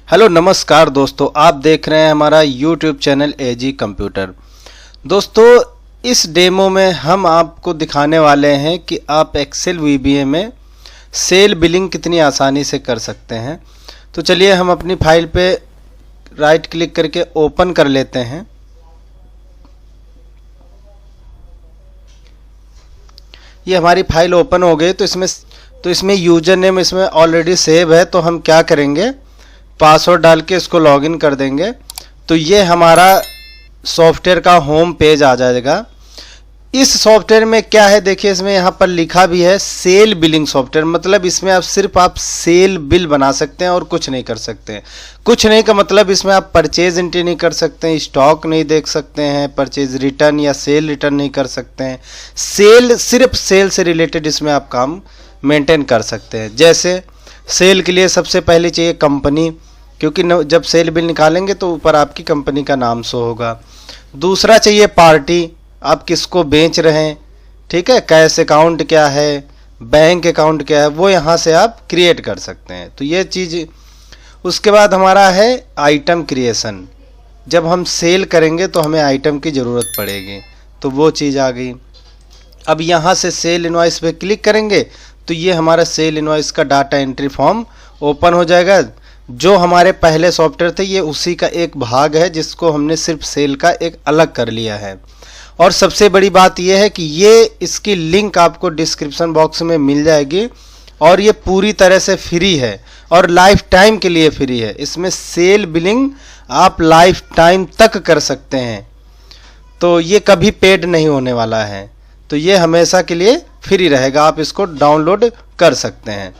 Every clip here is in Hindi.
हेलो नमस्कार दोस्तों, आप देख रहे हैं हमारा YouTube चैनल एजी कंप्यूटर। दोस्तों, इस डेमो में हम आपको दिखाने वाले हैं कि आप एक्सेल VBA में सेल बिलिंग कितनी आसानी से कर सकते हैं। तो चलिए हम अपनी फाइल पे राइट क्लिक करके ओपन कर लेते हैं। ये हमारी फाइल ओपन हो गई। तो इसमें यूजर नेम इसमें ऑलरेडी सेव है, तो हम क्या करेंगे, पासवर्ड डाल के इसको लॉगिन कर देंगे। तो ये हमारा सॉफ्टवेयर का होम पेज आ जाएगा। इस सॉफ्टवेयर में क्या है, देखिए इसमें यहाँ पर लिखा भी है सेल बिलिंग सॉफ्टवेयर। मतलब इसमें आप सेल बिल बना सकते हैं और कुछ नहीं कर सकते हैं। कुछ नहीं का मतलब इसमें आप परचेज एंट्री नहीं कर सकते हैं, स्टॉक नहीं देख सकते हैं, परचेज रिटर्न या सेल रिटर्न नहीं कर सकते हैं। सिर्फ सेल से रिलेटेड इसमें आप काम मेंटेन कर सकते हैं। जैसे सेल के लिए सबसे पहले चाहिए कंपनी, क्योंकि जब सेल बिल निकालेंगे तो ऊपर आपकी कंपनी का नाम शो होगा। दूसरा चाहिए पार्टी, आप किसको बेच रहे हैं, ठीक है, कैश अकाउंट क्या है, बैंक अकाउंट क्या है, वो यहाँ से आप क्रिएट कर सकते हैं। तो ये चीज़। उसके बाद हमारा है आइटम क्रिएशन। जब हम सेल करेंगे तो हमें आइटम की ज़रूरत पड़ेगी, तो वो चीज़ आ गई। अब यहाँ से सेल इनवॉइस पे क्लिक करेंगे तो ये हमारा सेल इनवॉइस का डाटा एंट्री फॉर्म ओपन हो जाएगा। जो हमारे पहले सॉफ्टवेयर थे ये उसी का एक भाग है, जिसको हमने सिर्फ सेल का एक अलग कर लिया है। और सबसे बड़ी बात यह है कि ये इसकी लिंक आपको डिस्क्रिप्शन बॉक्स में मिल जाएगी और ये पूरी तरह से फ्री है और लाइफ टाइम के लिए फ्री है। इसमें सेल बिलिंग आप लाइफ टाइम तक कर सकते हैं, तो ये कभी पेड नहीं होने वाला है। तो ये हमेशा के लिए फ्री रहेगा, आप इसको डाउनलोड कर सकते हैं।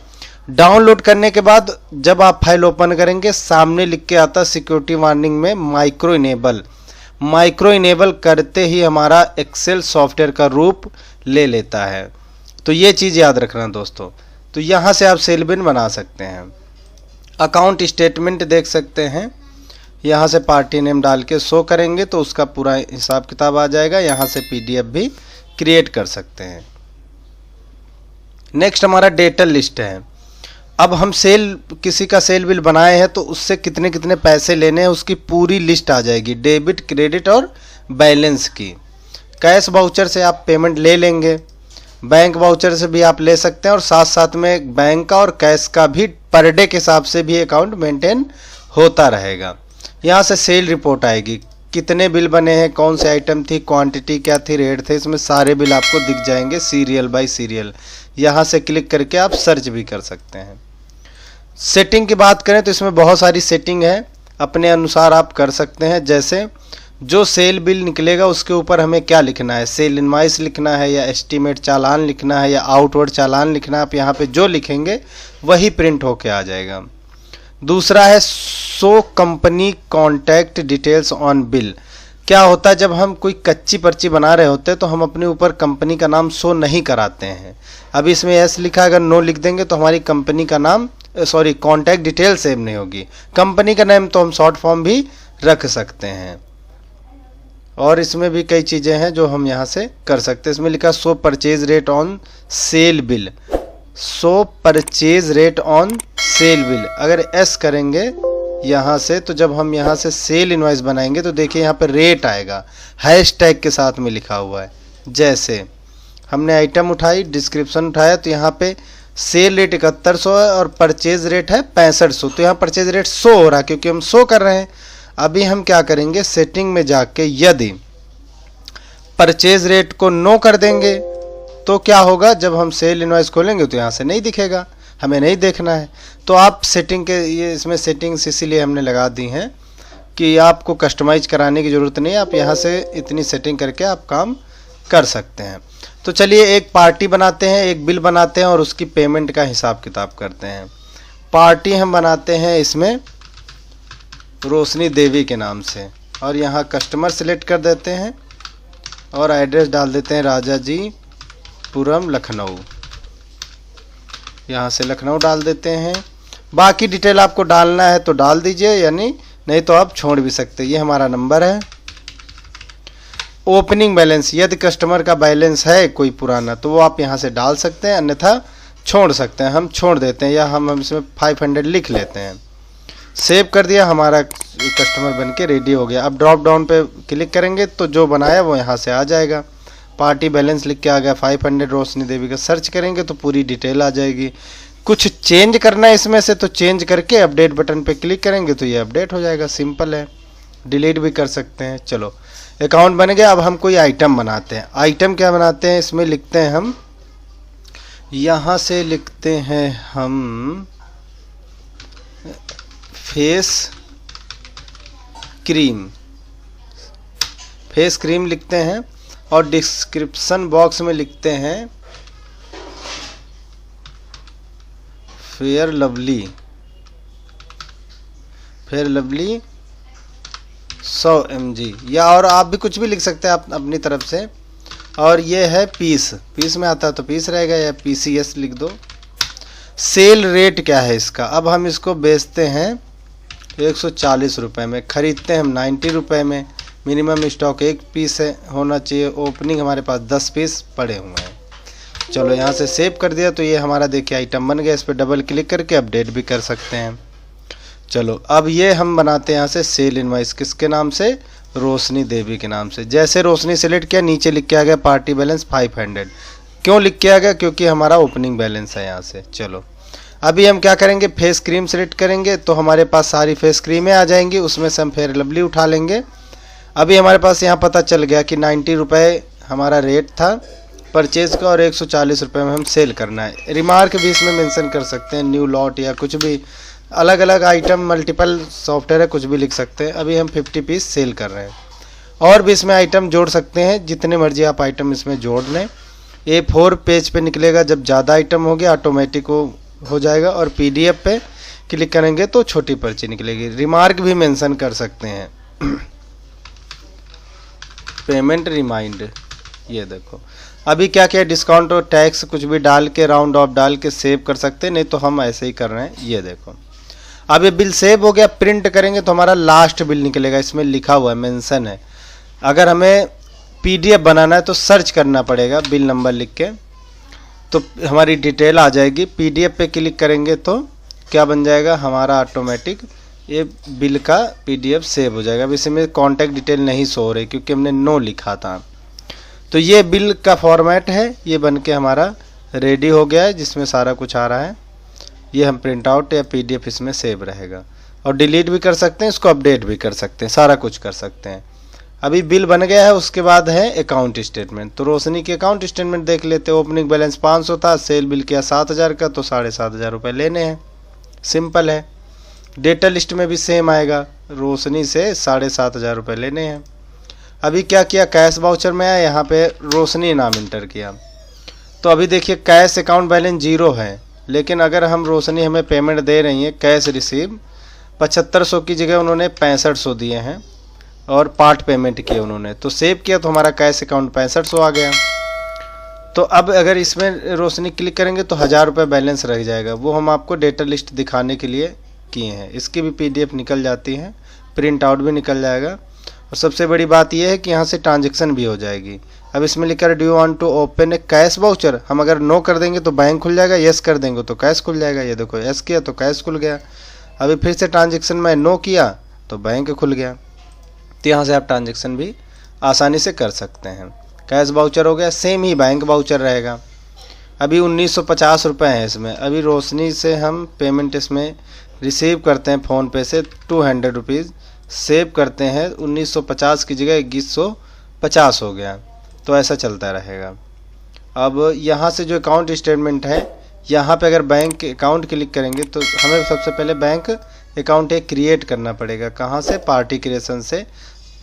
डाउनलोड करने के बाद जब आप फाइल ओपन करेंगे, सामने लिख के आता सिक्योरिटी वार्निंग में माइक्रो इनेबल करते ही हमारा एक्सेल सॉफ्टवेयर का रूप ले लेता है। तो ये चीज़ याद रखना दोस्तों। तो यहाँ से आप सेल बिल बना सकते हैं। अकाउंट स्टेटमेंट देख सकते हैं, यहाँ से पार्टी नेम डाल के शो करेंगे तो उसका पूरा हिसाब किताब आ जाएगा। यहाँ से PDF भी क्रिएट कर सकते हैं। नेक्स्ट हमारा डेटा लिस्ट है। अब हम किसी का सेल बिल बनाए हैं तो उससे कितने कितने पैसे लेने हैं उसकी पूरी लिस्ट आ जाएगी, डेबिट क्रेडिट और बैलेंस की। कैश वाउचर से आप पेमेंट ले लेंगे, बैंक वाउचर से भी आप ले सकते हैं, और साथ साथ में बैंक का और कैश का भी पर डे के हिसाब से भी अकाउंट मेंटेन होता रहेगा। यहाँ से सेल रिपोर्ट आएगी, कितने बिल बने हैं, कौन से आइटम थी, क्वांटिटी क्या थी, रेट थे, इसमें सारे बिल आपको दिख जाएंगे सीरियल बाय सीरियल। यहाँ से क्लिक करके आप सर्च भी कर सकते हैं। सेटिंग की बात करें तो इसमें बहुत सारी सेटिंग है, अपने अनुसार आप कर सकते हैं। जैसे जो सेल बिल निकलेगा उसके ऊपर हमें क्या लिखना है, सेल इनवॉइस लिखना है या एस्टीमेट चालान लिखना है या आउटवर्ड चालान लिखना है। आप यहाँ पे जो लिखेंगे वही प्रिंट होके आ जाएगा। दूसरा है show company contact details on bill. क्या होता है, जब हम कोई कच्ची पर्ची बना रहे होते हैं तो हम अपने ऊपर कंपनी का नाम शो नहीं कराते हैं। अब इसमें एस लिखा, अगर नो लिख देंगे तो हमारी कंपनी का नाम कॉन्टैक्ट डिटेल सेव नहीं होगी। कंपनी का नाम तो हम शॉर्ट फॉर्म भी रख सकते हैं। और इसमें भी कई चीज़ें हैं जो हम यहाँ से कर सकते हैं। इसमें लिखा show purchase rate on sale bill, show purchase rate on sale bill. अगर एस करेंगे यहाँ से तो जब हम यहाँ से सेल इनवॉइस बनाएंगे तो देखिए यहाँ पर रेट आएगा, हैशटैग के साथ में लिखा हुआ है। जैसे हमने आइटम उठाई, डिस्क्रिप्शन उठाया, तो यहाँ पे सेल रेट 7100 है और परचेज रेट है 6500। तो यहाँ परचेज रेट 100 हो रहा है क्योंकि हम 100 कर रहे हैं। अभी हम क्या करेंगे, सेटिंग में जाके यदि परचेज रेट को नो कर देंगे तो क्या होगा, जब हम सेल इनवॉइस खोलेंगे तो यहाँ से नहीं दिखेगा, हमें नहीं देखना है। तो आप सेटिंग के ये इसमें सेटिंग्स इसीलिए हमने लगा दी हैं कि आपको कस्टमाइज कराने की ज़रूरत नहीं है। आप यहाँ से इतनी सेटिंग करके आप काम कर सकते हैं। तो चलिए एक पार्टी बनाते हैं, एक बिल बनाते हैं और उसकी पेमेंट का हिसाब किताब करते हैं। पार्टी हम बनाते हैं इसमें रोशनी देवी के नाम से, और यहाँ कस्टमर सेलेक्ट कर देते हैं और एड्रेस डाल देते हैं राजा जी पुरम लखनऊ। यहाँ से लखनऊ डाल देते हैं। बाकी डिटेल आपको डालना है तो डाल दीजिए, यानी नहीं तो आप छोड़ भी सकते। ये हमारा नंबर है। ओपनिंग बैलेंस, यदि कस्टमर का बैलेंस है कोई पुराना तो वो आप यहाँ से डाल सकते हैं, अन्यथा छोड़ सकते हैं। हम छोड़ देते हैं या हम इसमें 500 लिख लेते हैं। सेव कर दिया, हमारा कस्टमर बन के रेडी हो गया। अब ड्रॉप डाउन पे क्लिक करेंगे तो जो बनाया वो यहाँ से आ जाएगा। पार्टी बैलेंस लिख के आ गया 500 रोशनी देवी का। सर्च करेंगे तो पूरी डिटेल आ जाएगी। कुछ चेंज करना है इसमें से तो चेंज करके अपडेट बटन पे क्लिक करेंगे तो ये अपडेट हो जाएगा। सिंपल है, डिलीट भी कर सकते हैं। चलो अकाउंट बन गया। अब हम कोई आइटम बनाते हैं। आइटम क्या बनाते हैं, इसमें लिखते हैं हम, यहाँ से लिखते हैं हम फेस क्रीम। फेस क्रीम लिखते हैं और डिस्क्रिप्शन बॉक्स में लिखते हैं fair lovely. Fair lovely 100 mg, या और आप भी कुछ भी लिख सकते हैं आप अपनी तरफ से। और ये है पीस, पीस में आता है तो पीस रहेगा, या PCS लिख दो। सेल रेट क्या है इसका, अब हम इसको बेचते हैं 140 रुपये में, ख़रीदते हैं हम 90 रुपये में। मिनिमम स्टॉक 1 पीस है होना चाहिए। ओपनिंग हमारे पास 10 पीस पड़े हुए हैं। चलो यहाँ से सेव कर दिया तो ये हमारा देखिए आइटम बन गया। इस पर डबल क्लिक करके अपडेट भी कर सकते हैं। चलो अब ये हम बनाते हैं यहाँ से सेल इनवाइस, किसके नाम से, रोशनी देवी के नाम से। जैसे रोशनी सेलेक्ट किया, नीचे लिख के आ गया पार्टी बैलेंस 500। क्यों लिख के आ गया, क्योंकि हमारा ओपनिंग बैलेंस है यहाँ से। चलो अभी हम क्या करेंगे, फेस क्रीम सेलेक्ट करेंगे तो हमारे पास सारी फेस क्रीमें आ जाएंगी। उसमें से हम फेयर लवली उठा लेंगे। अभी हमारे पास यहाँ पता चल गया कि 90 रुपये हमारा रेट था परचेज का और 140 रुपये में हम सेल करना है। रिमार्क भी इसमें मेंशन कर सकते हैं, न्यू लॉट या कुछ भी, अलग अलग आइटम, मल्टीपल सॉफ्टवेयर है, कुछ भी लिख सकते हैं। अभी हम 50 पीस सेल कर रहे हैं। और भी इसमें आइटम जोड़ सकते हैं, जितने मर्जी आप आइटम इसमें जोड़ लें। A4 पेज पे निकलेगा, जब ज़्यादा आइटम हो गया ऑटोमेटिक हो जाएगा। और PDF पे क्लिक करेंगे तो छोटी पर्ची निकलेगी। रिमार्क भी मेंशन कर सकते हैं। पेमेंट रिमाइंड, ये देखो अभी क्या क्या डिस्काउंट और टैक्स कुछ भी डाल के, राउंड ऑफ डाल के सेव कर सकते हैं, नहीं तो हम ऐसे ही कर रहे हैं। ये देखो अब ये बिल सेव हो गया। प्रिंट करेंगे तो हमारा लास्ट बिल निकलेगा, इसमें लिखा हुआ है, मेंशन है। अगर हमें PDF बनाना है तो सर्च करना पड़ेगा बिल नंबर लिख के, तो हमारी डिटेल आ जाएगी। PDF पे क्लिक करेंगे तो क्या बन जाएगा, हमारा ऑटोमेटिक ये बिल का PDF सेव हो जाएगा। अब इसमें कॉन्टैक्ट डिटेल नहीं शो हो रही क्योंकि हमने नो लिखा था। तो ये बिल का फॉर्मेट है, ये बन के हमारा रेडी हो गया है, जिसमें सारा कुछ आ रहा है। ये हम प्रिंट आउट या PDF इसमें सेव रहेगा। और डिलीट भी कर सकते हैं, इसको अपडेट भी कर सकते हैं, सारा कुछ कर सकते हैं। अभी बिल बन गया है। उसके बाद है अकाउंट स्टेटमेंट। तो रोशनी के अकाउंट स्टेटमेंट देख लेते हैं। ओपनिंग बैलेंस 500 था, सेल बिल किया 7000 का, तो 7500 रुपये लेने हैं। सिंपल है। डेटा लिस्ट में भी सेम आएगा, रोशनी से 7500 रुपये लेने हैं। अभी क्या किया, कैश वाउचर में आया, यहाँ पे रोशनी नाम इंटर किया। तो अभी देखिए कैश अकाउंट बैलेंस 0 है, लेकिन अगर हम रोशनी हमें पेमेंट दे रही है, कैश रिसीव 7500 की जगह उन्होंने 6500 दिए हैं और पार्ट पेमेंट किए उन्होंने, तो सेव किया तो हमारा कैश अकाउंट 6500 आ गया। तो अब अगर इसमें रोशनी क्लिक करेंगे तो 1000 रुपये बैलेंस रह जाएगा। वो हम आपको डेटा लिस्ट दिखाने के लिए किए हैं। इसकी भी PDF निकल जाती है, प्रिंट आउट भी निकल जाएगा। और सबसे बड़ी बात यह है कि यहाँ से ट्रांजैक्शन भी हो जाएगी। अब इसमें लिखा do you want to open a cash voucher, हम अगर नो कर देंगे तो बैंक खुल जाएगा, यस कर देंगे तो कैश खुल जाएगा। ये देखो यस किया तो कैश खुल गया। अभी फिर से ट्रांजैक्शन में नो किया तो बैंक खुल गया। तो यहाँ से आप ट्रांजैक्शन भी आसानी से कर सकते हैं। कैश वाउचर हो गया, सेम ही बैंक वाउचर रहेगा। अभी 1950 रुपये हैं इसमें। अभी रोशनी से हम पेमेंट इसमें रिसीव करते हैं फ़ोनपे से 200 रुपीज़, सेव करते हैं 1950 की जगह 2150 हो गया। तो ऐसा चलता रहेगा। अब यहाँ से जो अकाउंट स्टेटमेंट है, यहाँ पे अगर बैंक अकाउंट क्लिक करेंगे तो हमें सबसे पहले बैंक अकाउंट एक क्रिएट करना पड़ेगा। कहाँ से, पार्टी क्रिएशन से,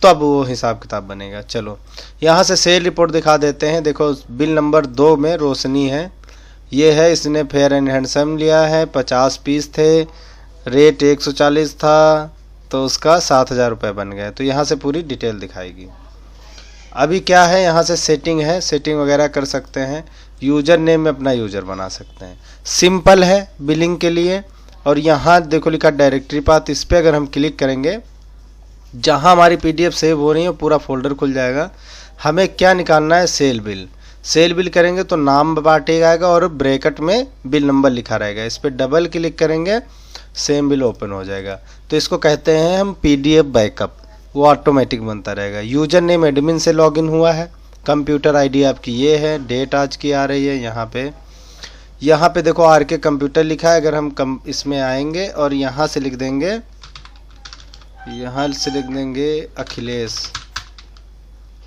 तब वो हिसाब किताब बनेगा। चलो यहाँ से सेल रिपोर्ट दिखा देते हैं। देखो बिल नंबर 2 में रोशनी है, ये है, इसने फेयर एंड हैंडसम लिया है, 50 पीस थे, रेट 140 था, तो उसका 7000 रुपये बन गया। तो यहाँ से पूरी डिटेल दिखाएगी। अभी क्या है, यहाँ से सेटिंग है, सेटिंग वगैरह कर सकते हैं। यूज़र नेम में अपना यूज़र बना सकते हैं। सिंपल है बिलिंग के लिए। और यहाँ देखो लिखा डायरेक्टरी पाथ, इस पर अगर हम क्लिक करेंगे, जहाँ हमारी PDF सेव हो रही है पूरा फोल्डर खुल जाएगा। हमें क्या निकालना है, सेल बिल। सेल बिल करेंगे तो नाम बांटेगा आएगा और ब्रैकेट में बिल नंबर लिखा रहेगा। इस पर डबल क्लिक करेंगे सेम बिल ओपन हो जाएगा। तो इसको कहते हैं हम PDF बैकअप, वो ऑटोमेटिक बनता रहेगा। यूजर नेम एडमिन से लॉगिन हुआ है, कंप्यूटर आईडी आपकी ये है, डेट आज की आ रही है यहाँ पे देखो RK कंप्यूटर लिखा है। अगर हम इसमें आएंगे और यहाँ से लिख देंगे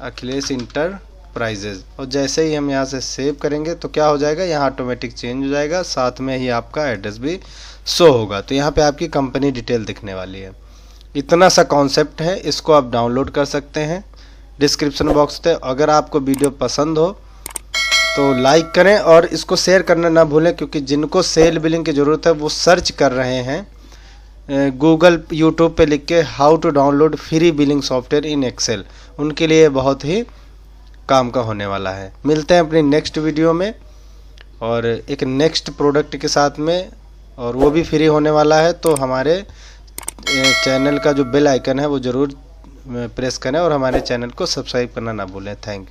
अखिलेश इंटरप्राइजेज, और जैसे ही हम यहाँ से सेव करेंगे तो क्या हो जाएगा, यहाँ ऑटोमेटिक चेंज हो जाएगा, साथ में ही आपका एड्रेस भी शो होगा। तो यहाँ पे आपकी कंपनी डिटेल दिखने वाली है। इतना सा कॉन्सेप्ट है, इसको आप डाउनलोड कर सकते हैं डिस्क्रिप्शन बॉक्स पे। अगर आपको वीडियो पसंद हो तो लाइक करें और इसको शेयर करना ना भूलें, क्योंकि जिनको सेल बिलिंग की ज़रूरत है वो सर्च कर रहे हैं गूगल यूट्यूब पे लिख के how to download free billing software in Excel, उनके लिए बहुत ही काम का होने वाला है। मिलते हैं अपनी नेक्स्ट वीडियो में और एक नेक्स्ट प्रोडक्ट के साथ में, और वो भी फ्री होने वाला है। तो हमारे चैनल का जो बेल आइकन है वो ज़रूर प्रेस करें और हमारे चैनल को सब्सक्राइब करना ना भूलें। Thank you.